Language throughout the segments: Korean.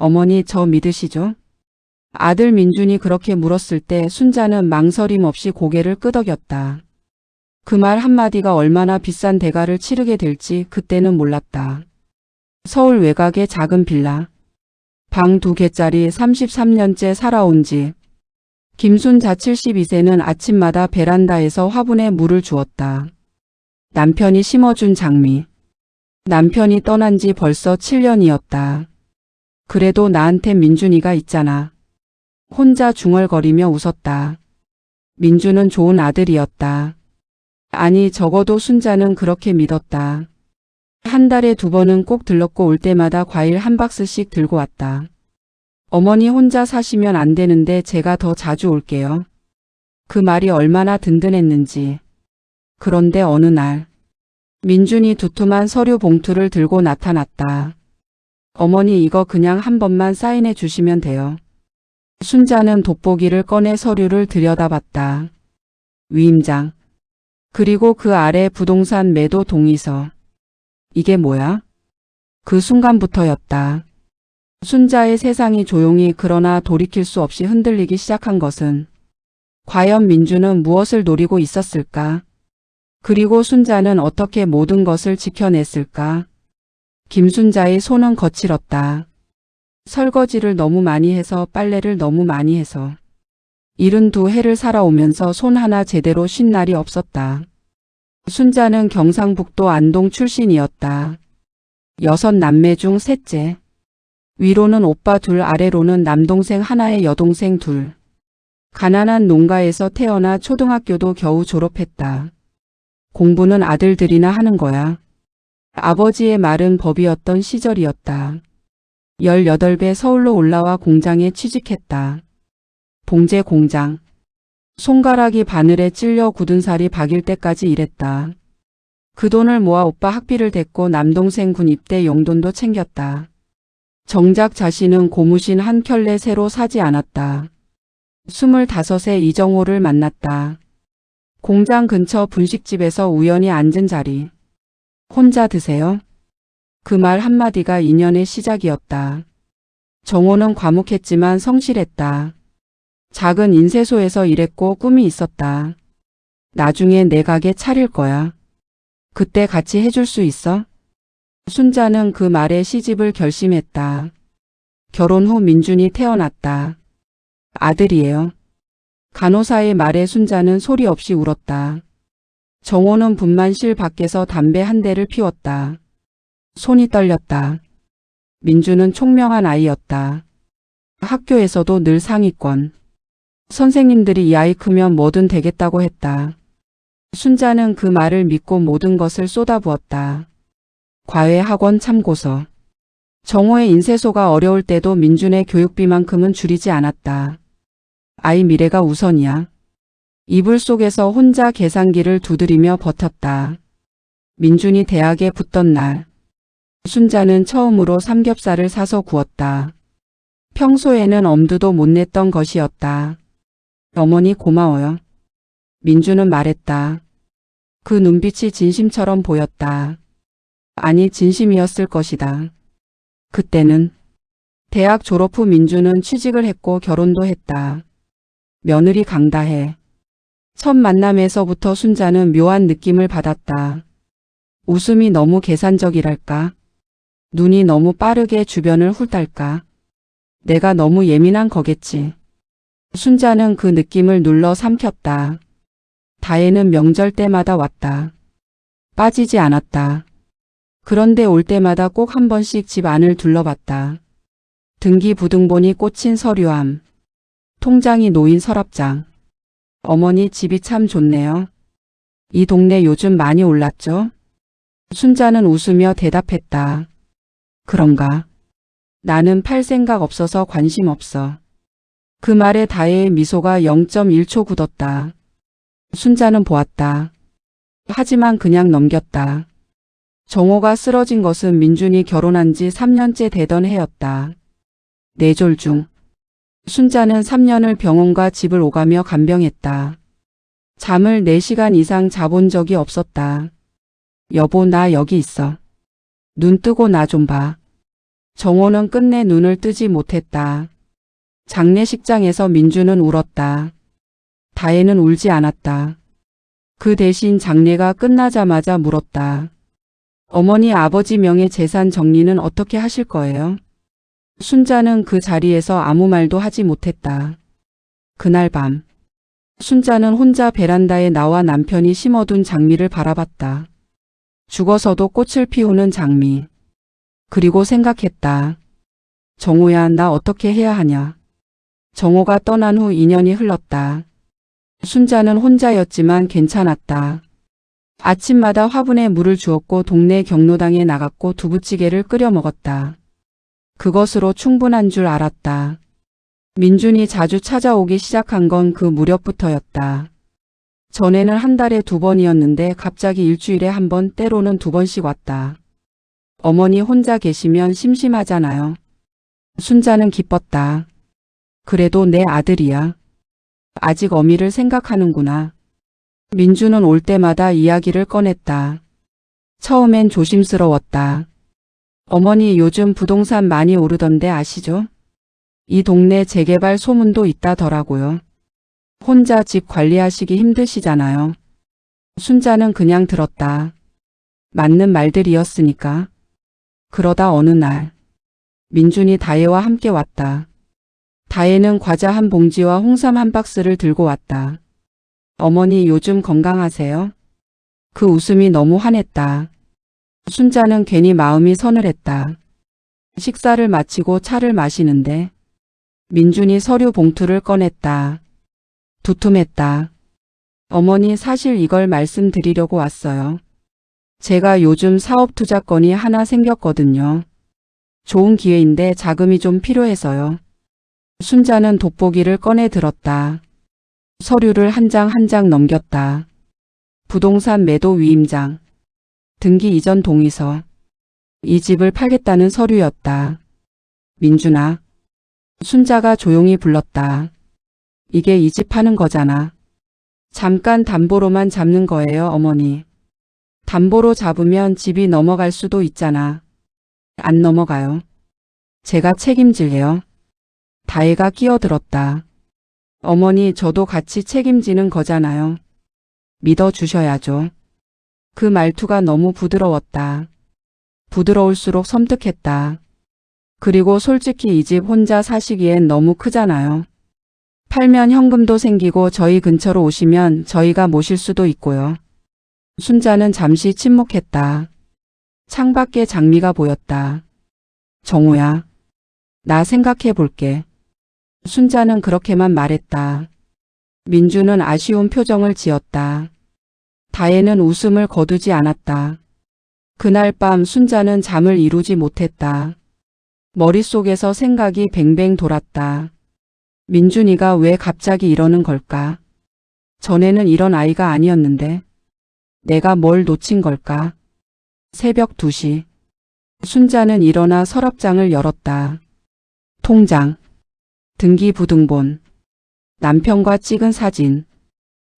어머니 저 믿으시죠? 아들 민준이 그렇게 물었을 때 순자는 망설임 없이 고개를 끄덕였다. 그 말 한마디가 얼마나 비싼 대가를 치르게 될지 그때는 몰랐다. 서울 외곽의 작은 빌라. 방 2개짜리 33년째 살아온 집. 김순자 72세는 아침마다 베란다에서 화분에 물을 주었다. 남편이 심어준 장미. 남편이 떠난 지 벌써 7년이었다. 그래도 나한텐 민준이가 있잖아. 혼자 중얼거리며 웃었다. 민준은 좋은 아들이었다. 아니 적어도 순자는 그렇게 믿었다. 한 달에 2번은 꼭 들렀고 올 때마다 과일 한 박스씩 들고 왔다. 어머니 혼자 사시면 안 되는데 제가 더 자주 올게요. 그 말이 얼마나 든든했는지. 그런데 어느 날 민준이 두툼한 서류 봉투를 들고 나타났다. 어머니 이거 그냥 한 번만 사인해 주시면 돼요. 순자는 돋보기를 꺼내 서류를 들여다봤다. 위임장. 그리고 그 아래 부동산 매도 동의서. 이게 뭐야? 그 순간부터였다. 순자의 세상이 조용히 그러나 돌이킬 수 없이 흔들리기 시작한 것은 과연 민준은 무엇을 노리고 있었을까? 그리고 순자는 어떻게 모든 것을 지켜냈을까? 김순자의 손은 거칠었다. 설거지를 너무 많이 해서 빨래를 너무 많이 해서 72해를 살아오면서 손 하나 제대로 쉰 날이 없었다. 순자는 경상북도 안동 출신이었다. 6남매 중 셋째. 위로는 오빠 2, 아래로는 남동생 하나에 여동생 2. 가난한 농가에서 태어나 초등학교도 겨우 졸업했다. 공부는 아들들이나 하는 거야. 아버지의 말은 법이었던 시절이었다. 18배 서울로 올라와 공장에 취직했다. 봉제 공장. 손가락이 바늘에 찔려 굳은 살이 박일 때까지 일했다. 그 돈을 모아 오빠 학비를 댔고 남동생 군 입대 용돈도 챙겼다. 정작 자신은 고무신 한 켤레 새로 사지 않았다. 25세 이정호를 만났다. 공장 근처 분식집에서 우연히 앉은 자리. 혼자 드세요? 그 말 한마디가 인연의 시작이었다. 정호는 과묵했지만 성실했다. 작은 인쇄소에서 일했고 꿈이 있었다. 나중에 내 가게 차릴 거야. 그때 같이 해줄 수 있어? 순자는 그 말에 시집을 결심했다. 결혼 후 민준이 태어났다. 아들이에요. 간호사의 말에 순자는 소리 없이 울었다. 정호는 분만실 밖에서 담배 한 대를 피웠다. 손이 떨렸다. 민준은 총명한 아이였다. 학교에서도 늘 상위권. 선생님들이 이 아이 크면 뭐든 되겠다고 했다. 순자는 그 말을 믿고 모든 것을 쏟아부었다. 과외 학원 참고서. 정호의 인쇄소가 어려울 때도 민준의 교육비만큼은 줄이지 않았다. 아이 미래가 우선이야. 이불 속에서 혼자 계산기를 두드리며 버텼다. 민준이 대학에 붙던 날. 순자는 처음으로 삼겹살을 사서 구웠다. 평소에는 엄두도 못 냈던 것이었다. 어머니 고마워요. 민준은 말했다. 그 눈빛이 진심처럼 보였다. 아니 진심이었을 것이다. 그때는 대학 졸업 후 민준은 취직을 했고 결혼도 했다. 며느리 강다혜. 첫 만남에서부터 순자는 묘한 느낌을 받았다. 웃음이 너무 계산적이랄까? 눈이 너무 빠르게 주변을 훑달까? 내가 너무 예민한 거겠지. 순자는 그 느낌을 눌러 삼켰다. 다혜는 명절 때마다 왔다. 빠지지 않았다. 그런데 올 때마다 꼭 한 번씩 집 안을 둘러봤다. 등기부등본이 꽂힌 서류함. 통장이 놓인 서랍장. 어머니 집이 참 좋네요. 이 동네 요즘 많이 올랐죠? 순자는 웃으며 대답했다. 그런가? 나는 팔 생각 없어서 관심 없어. 그 말에 다혜의 미소가 0.1초 굳었다. 순자는 보았다. 하지만 그냥 넘겼다. 정호가 쓰러진 것은 민준이 결혼한 지 3년째 되던 해였다. 뇌졸 중. 순자는 3년을 병원과 집을 오가며 간병했다. 잠을 4시간 이상 자본 적이 없었다. 여보 나 여기 있어. 눈 뜨고 나 좀 봐. 정호는 끝내 눈을 뜨지 못했다. 장례식장에서 민주는 울었다. 다혜는 울지 않았다. 그 대신 장례가 끝나자마자 물었다. 어머니 아버지 명의 재산 정리는 어떻게 하실 거예요? 순자는 그 자리에서 아무 말도 하지 못했다. 그날 밤 순자는 혼자 베란다에 나와 남편이 심어둔 장미를 바라봤다. 죽어서도 꽃을 피우는 장미. 그리고 생각했다. 정호야, 나 어떻게 해야 하냐. 정호가 떠난 후 2년이 흘렀다. 순자는 혼자였지만 괜찮았다. 아침마다 화분에 물을 주었고 동네 경로당에 나갔고 두부찌개를 끓여 먹었다. 그것으로 충분한 줄 알았다. 민준이 자주 찾아오기 시작한 건 그 무렵부터였다. 전에는 한 달에 2번이었는데 갑자기 일주일에 1번, 때로는 2번씩 왔다. 어머니 혼자 계시면 심심하잖아요. 순자는 기뻤다. 그래도 내 아들이야. 아직 어미를 생각하는구나. 민주는 올 때마다 이야기를 꺼냈다. 처음엔 조심스러웠다. 어머니 요즘 부동산 많이 오르던데 아시죠? 이 동네 재개발 소문도 있다더라고요. 혼자 집 관리하시기 힘드시잖아요. 순자는 그냥 들었다. 맞는 말들이었으니까. 그러다 어느 날 민준이 다혜와 함께 왔다. 다혜는 과자 한 봉지와 홍삼 한 박스를 들고 왔다. 어머니 요즘 건강하세요? 그 웃음이 너무 환했다. 순자는 괜히 마음이 서늘했다. 식사를 마치고 차를 마시는데 민준이 서류 봉투를 꺼냈다. 두툼했다. 어머니 사실 이걸 말씀드리려고 왔어요. 제가 요즘 사업 투자 건이 하나 생겼거든요. 좋은 기회인데 자금이 좀 필요해서요. 순자는 돋보기를 꺼내 들었다. 서류를 한 장 한 장 넘겼다. 부동산 매도 위임장, 등기 이전 동의서, 이 집을 팔겠다는 서류였다. 민준아. 순자가 조용히 불렀다. 이게 이 집 파는 거잖아. 잠깐 담보로만 잡는 거예요, 어머니. 담보로 잡으면 집이 넘어갈 수도 있잖아. 안 넘어가요. 제가 책임질래요. 다혜가 끼어들었다. 어머니, 저도 같이 책임지는 거잖아요. 믿어주셔야죠. 그 말투가 너무 부드러웠다. 부드러울수록 섬뜩했다. 그리고 솔직히 이 집 혼자 사시기엔 너무 크잖아요. 팔면 현금도 생기고 저희 근처로 오시면 저희가 모실 수도 있고요. 순자는 잠시 침묵했다. 창밖에 장미가 보였다. 정호야, 나 생각해 볼게. 순자는 그렇게만 말했다. 민주는 아쉬운 표정을 지었다. 다혜는 웃음을 거두지 않았다. 그날 밤 순자는 잠을 이루지 못했다. 머릿속에서 생각이 뱅뱅 돌았다. 민준이가 왜 갑자기 이러는 걸까? 전에는 이런 아이가 아니었는데 내가 뭘 놓친 걸까? 새벽 2시. 순자는 일어나 서랍장을 열었다. 통장, 등기부등본, 남편과 찍은 사진,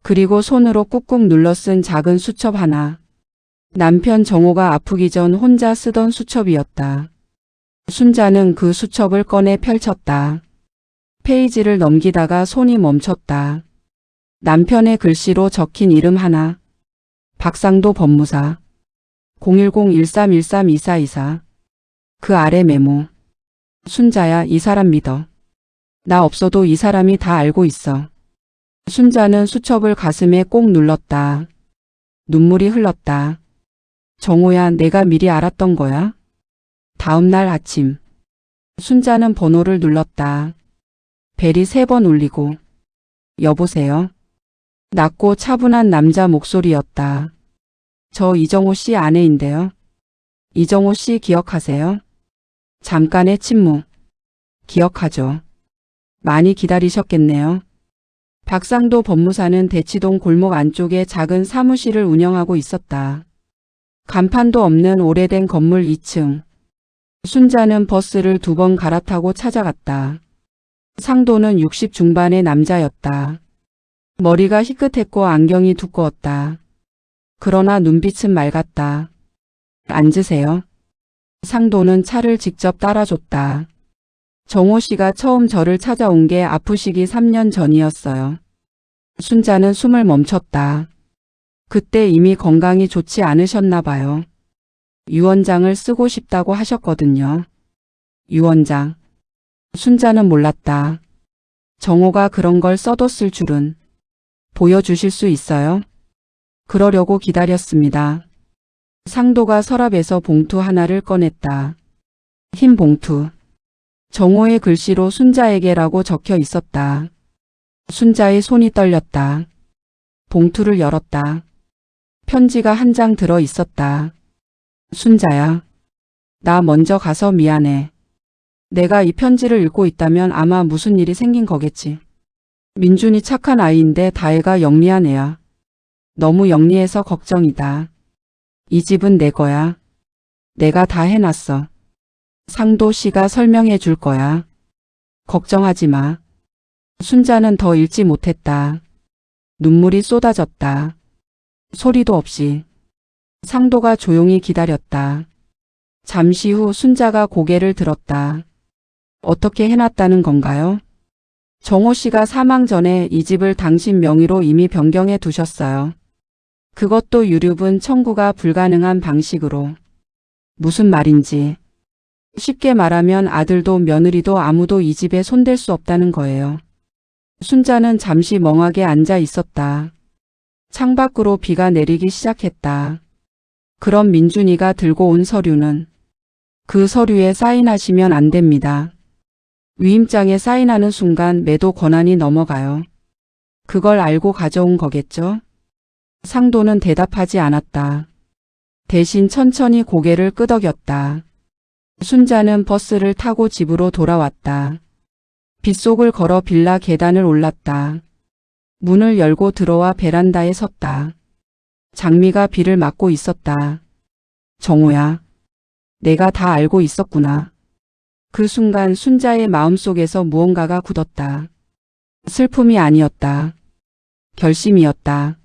그리고 손으로 꾹꾹 눌러 쓴 작은 수첩 하나. 남편 정호가 아프기 전 혼자 쓰던 수첩이었다. 순자는 그 수첩을 꺼내 펼쳤다. 페이지를 넘기다가 손이 멈췄다. 남편의 글씨로 적힌 이름 하나. 박상도 법무사. 010-1313-2424. 그 아래 메모. 순자야, 이 사람 믿어. 나 없어도 이 사람이 다 알고 있어. 순자는 수첩을 가슴에 꼭 눌렀다. 눈물이 흘렀다. 정호야, 내가 미리 알았던 거야? 다음 날 아침. 순자는 번호를 눌렀다. 벨이 3번 울리고. 여보세요? 낮고 차분한 남자 목소리였다. 저 이정호 씨 아내인데요. 이정호 씨 기억하세요? 잠깐의 침묵. 기억하죠. 많이 기다리셨겠네요. 박상도 법무사는 대치동 골목 안쪽에 작은 사무실을 운영하고 있었다. 간판도 없는 오래된 건물 2층. 순자는 버스를 2번 갈아타고 찾아갔다. 상도는 60 중반의 남자였다. 머리가 희끗했고 안경이 두꺼웠다. 그러나 눈빛은 맑았다. 앉으세요. 상도는 차를 직접 따라줬다. 정호 씨가 처음 저를 찾아온 게 아프시기 3년 전이었어요. 순자는 숨을 멈췄다. 그때 이미 건강이 좋지 않으셨나 봐요. 유언장을 쓰고 싶다고 하셨거든요. 유언장. 순자는 몰랐다. 정호가 그런 걸 써뒀을 줄은. 보여주실 수 있어요? 그러려고 기다렸습니다. 상도가 서랍에서 봉투 하나를 꺼냈다. 흰 봉투. 정호의 글씨로 순자에게라고 적혀 있었다. 순자의 손이 떨렸다. 봉투를 열었다. 편지가 한 장 들어 있었다. 순자야. 나 먼저 가서 미안해. 내가 이 편지를 읽고 있다면 아마 무슨 일이 생긴 거겠지. 민준이 착한 아이인데 다혜가 영리한 애야. 너무 영리해서 걱정이다. 이 집은 내 거야. 내가 다 해놨어. 상도 씨가 설명해 줄 거야. 걱정하지 마. 순자는 더 읽지 못했다. 눈물이 쏟아졌다. 소리도 없이. 상도가 조용히 기다렸다. 잠시 후 순자가 고개를 들었다. 어떻게 해놨다는 건가요? 정호 씨가 사망 전에 이 집을 당신 명의로 이미 변경해 두셨어요. 그것도 유류분 청구가 불가능한 방식으로. 무슨 말인지. 쉽게 말하면 아들도 며느리도 아무도 이 집에 손댈 수 없다는 거예요. 순자는 잠시 멍하게 앉아 있었다. 창밖으로 비가 내리기 시작했다. 그럼 민준이가 들고 온 서류는? 그 서류에 사인하시면 안 됩니다. 위임장에 사인하는 순간 매도 권한이 넘어가요. 그걸 알고 가져온 거겠죠? 상도는 대답하지 않았다. 대신 천천히 고개를 끄덕였다. 순자는 버스를 타고 집으로 돌아왔다. 빗속을 걸어 빌라 계단을 올랐다. 문을 열고 들어와 베란다에 섰다. 장미가 비를 맞고 있었다. 정호야. 내가 다 알고 있었구나. 그 순간 순자의 마음속에서 무언가가 굳었다. 슬픔이 아니었다. 결심이었다.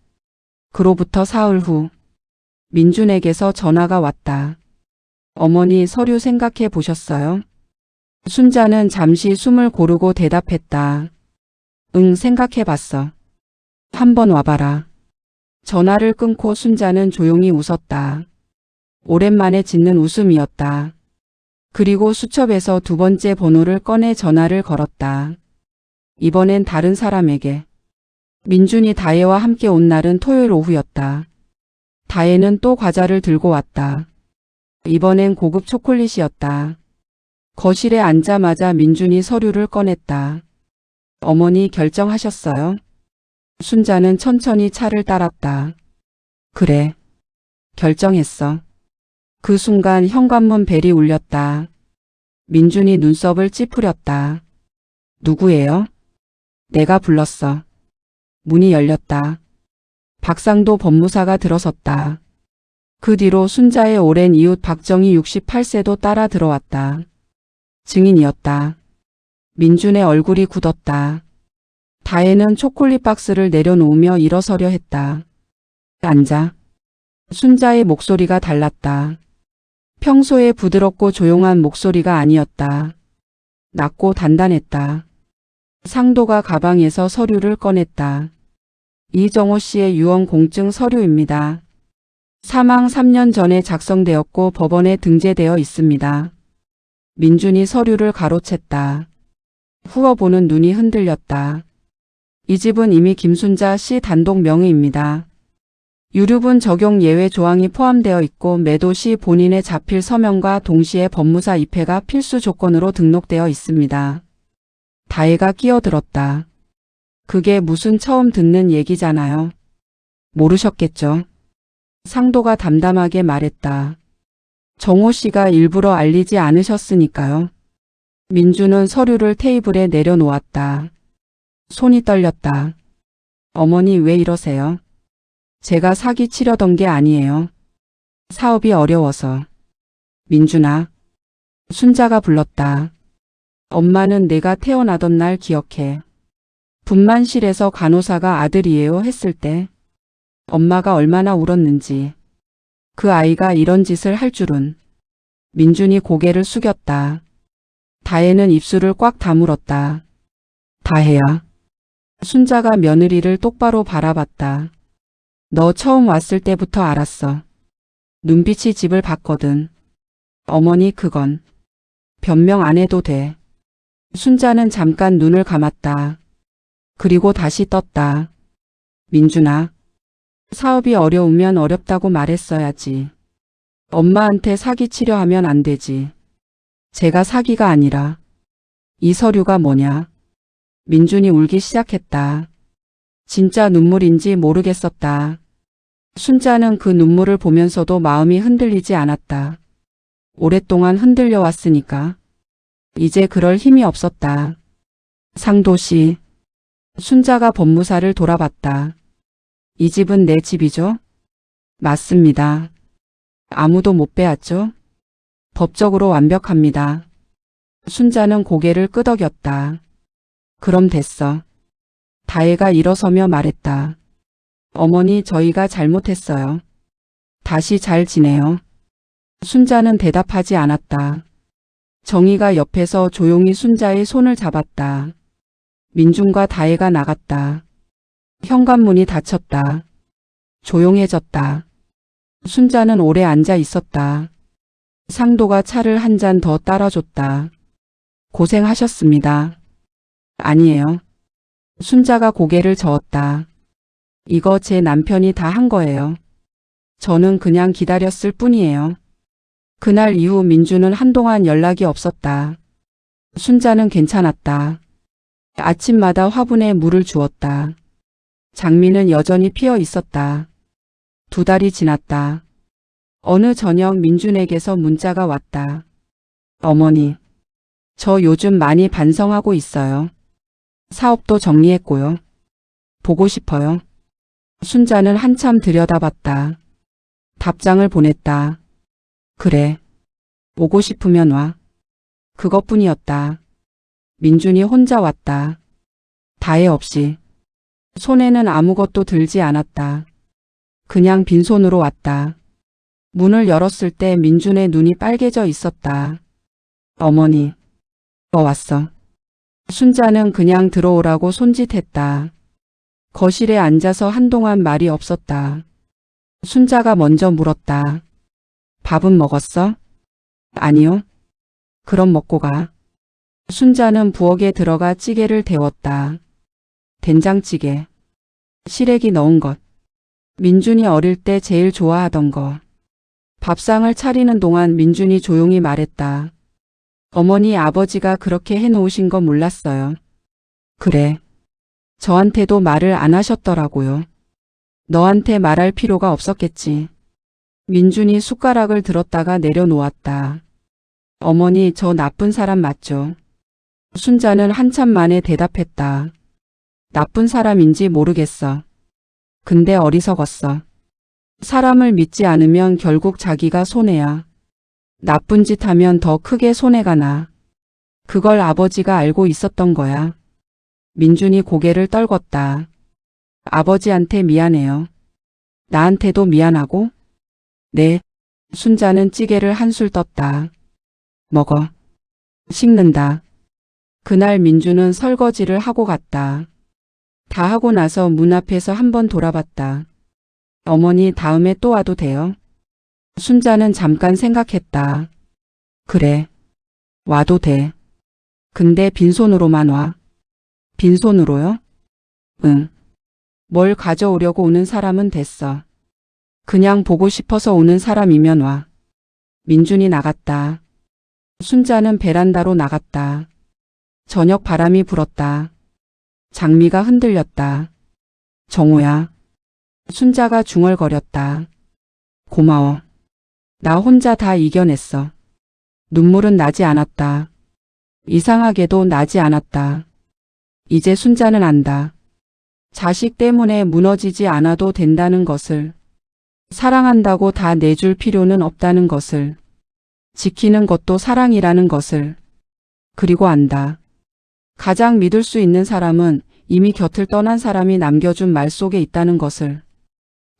그로부터 사흘 후 민준에게서 전화가 왔다. 어머니 서류 생각해 보셨어요? 순자는 잠시 숨을 고르고 대답했다. 응, 생각해 봤어. 한번 와봐라. 전화를 끊고 순자는 조용히 웃었다. 오랜만에 짓는 웃음이었다. 그리고 수첩에서 두 번째 번호를 꺼내 전화를 걸었다. 이번엔 다른 사람에게. 민준이 다혜와 함께 온 날은 토요일 오후였다. 다혜는 또 과자를 들고 왔다. 이번엔 고급 초콜릿이었다. 거실에 앉자마자 민준이 서류를 꺼냈다. 어머니 결정하셨어요? 순자는 천천히 차를 따랐다. 그래. 결정했어. 그 순간 현관문 벨이 울렸다. 민준이 눈썹을 찌푸렸다. 누구예요? 내가 불렀어. 문이 열렸다. 박상도 법무사가 들어섰다. 그 뒤로 순자의 오랜 이웃 박정희 68세도 따라 들어왔다. 증인이었다. 민준의 얼굴이 굳었다. 다혜는 초콜릿 박스를 내려놓으며 일어서려 했다. 앉아. 순자의 목소리가 달랐다. 평소에 부드럽고 조용한 목소리가 아니었다. 낮고 단단했다. 상도가 가방에서 서류를 꺼냈다. 이정호 씨의 유언 공증 서류입니다. 사망 3년 전에 작성되었고 법원에 등재되어 있습니다. 민준이 서류를 가로챘다. 후어보는 눈이 흔들렸다. 이 집은 이미 김순자 씨 단독 명의입니다. 유류분 적용 예외 조항이 포함되어 있고 매도 시 본인의 자필 서명과 동시에 법무사 입회가 필수 조건으로 등록되어 있습니다. 다혜가 끼어들었다. 그게 무슨 처음 듣는 얘기잖아요. 모르셨겠죠? 상도가 담담하게 말했다. 정호 씨가 일부러 알리지 않으셨으니까요. 민주는 서류를 테이블에 내려놓았다. 손이 떨렸다. 어머니 왜 이러세요? 제가 사기 치려던 게 아니에요. 사업이 어려워서. 민준아. 순자가 불렀다. 엄마는 내가 태어나던 날 기억해. 분만실에서 간호사가 아들이에요 했을 때 엄마가 얼마나 울었는지. 그 아이가 이런 짓을 할 줄은. 민준이 고개를 숙였다. 다혜는 입술을 꽉 다물었다. 다혜야. 순자가 며느리를 똑바로 바라봤다. 너 처음 왔을 때부터 알았어. 눈빛이 집을 봤거든. 어머니 그건 변명 안 해도 돼. 순자는 잠깐 눈을 감았다. 그리고 다시 떴다. 민준아. 사업이 어려우면 어렵다고 말했어야지. 엄마한테 사기치려 하면 안 되지. 제가 사기가 아니라. 이 서류가 뭐냐? 민준이 울기 시작했다. 진짜 눈물인지 모르겠었다. 순자는 그 눈물을 보면서도 마음이 흔들리지 않았다. 오랫동안 흔들려 왔으니까. 이제 그럴 힘이 없었다. 상도씨. 순자가 법무사를 돌아봤다. 이 집은 내 집이죠? 맞습니다. 아무도 못 빼앗죠? 법적으로 완벽합니다. 순자는 고개를 끄덕였다. 그럼 됐어. 다혜가 일어서며 말했다. 어머니 저희가 잘못했어요. 다시 잘 지내요. 순자는 대답하지 않았다. 정희가 옆에서 조용히 순자의 손을 잡았다. 민준과 다혜가 나갔다. 현관문이 닫혔다. 조용해졌다. 순자는 오래 앉아 있었다. 상도가 차를 한 잔 더 따라줬다. 고생하셨습니다. 아니에요. 순자가 고개를 저었다. 이거 제 남편이 다 한 거예요. 저는 그냥 기다렸을 뿐이에요. 그날 이후 민주는 한동안 연락이 없었다. 순자는 괜찮았다. 아침마다 화분에 물을 주었다. 장미는 여전히 피어 있었다. 2달이 지났다. 어느 저녁 민준에게서 문자가 왔다. 어머니, 저 요즘 많이 반성하고 있어요. 사업도 정리했고요. 보고 싶어요. 순자는 한참 들여다봤다. 답장을 보냈다. 그래. 오고 싶으면 와. 그것뿐이었다. 민준이 혼자 왔다. 다혜 없이. 손에는 아무것도 들지 않았다. 그냥 빈손으로 왔다. 문을 열었을 때 민준의 눈이 빨개져 있었다. 어머니, 왔어. 순자는 그냥 들어오라고 손짓했다. 거실에 앉아서 한동안 말이 없었다. 순자가 먼저 물었다. 밥은 먹었어? 아니요. 그럼 먹고 가. 순자는 부엌에 들어가 찌개를 데웠다. 된장찌개. 시래기 넣은 것. 민준이 어릴 때 제일 좋아하던 거. 밥상을 차리는 동안 민준이 조용히 말했다. 어머니 아버지가 그렇게 해놓으신 거 몰랐어요. 그래. 저한테도 말을 안 하셨더라고요. 너한테 말할 필요가 없었겠지. 민준이 숟가락을 들었다가 내려놓았다. 어머니 저 나쁜 사람 맞죠? 순자는 한참 만에 대답했다. 나쁜 사람인지 모르겠어. 근데 어리석었어. 사람을 믿지 않으면 결국 자기가 손해야. 나쁜 짓 하면 더 크게 손해가 나. 그걸 아버지가 알고 있었던 거야. 민준이 고개를 떨궜다. 아버지한테 미안해요. 나한테도 미안하고? 네. 순자는 찌개를 한술 떴다. 먹어. 식는다. 그날 민준은 설거지를 하고 갔다. 다 하고 나서 문 앞에서 한번 돌아봤다. 어머니 다음에 또 와도 돼요? 순자는 잠깐 생각했다. 그래. 와도 돼. 근데 빈손으로만 와. 빈손으로요? 응. 뭘 가져오려고 오는 사람은 됐어. 그냥 보고 싶어서 오는 사람이면 와. 민준이 나갔다. 순자는 베란다로 나갔다. 저녁 바람이 불었다. 장미가 흔들렸다. 정호야. 순자가 중얼거렸다. 고마워. 나 혼자 다 이겨냈어. 눈물은 나지 않았다. 이상하게도 나지 않았다. 이제 순자는 안다. 자식 때문에 무너지지 않아도 된다는 것을. 사랑한다고 다 내줄 필요는 없다는 것을. 지키는 것도 사랑이라는 것을. 그리고 안다. 가장 믿을 수 있는 사람은 이미 곁을 떠난 사람이 남겨준 말 속에 있다는 것을.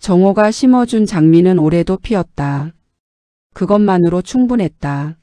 정호가 심어준 장미는 올해도 피었다. 그것만으로 충분했다.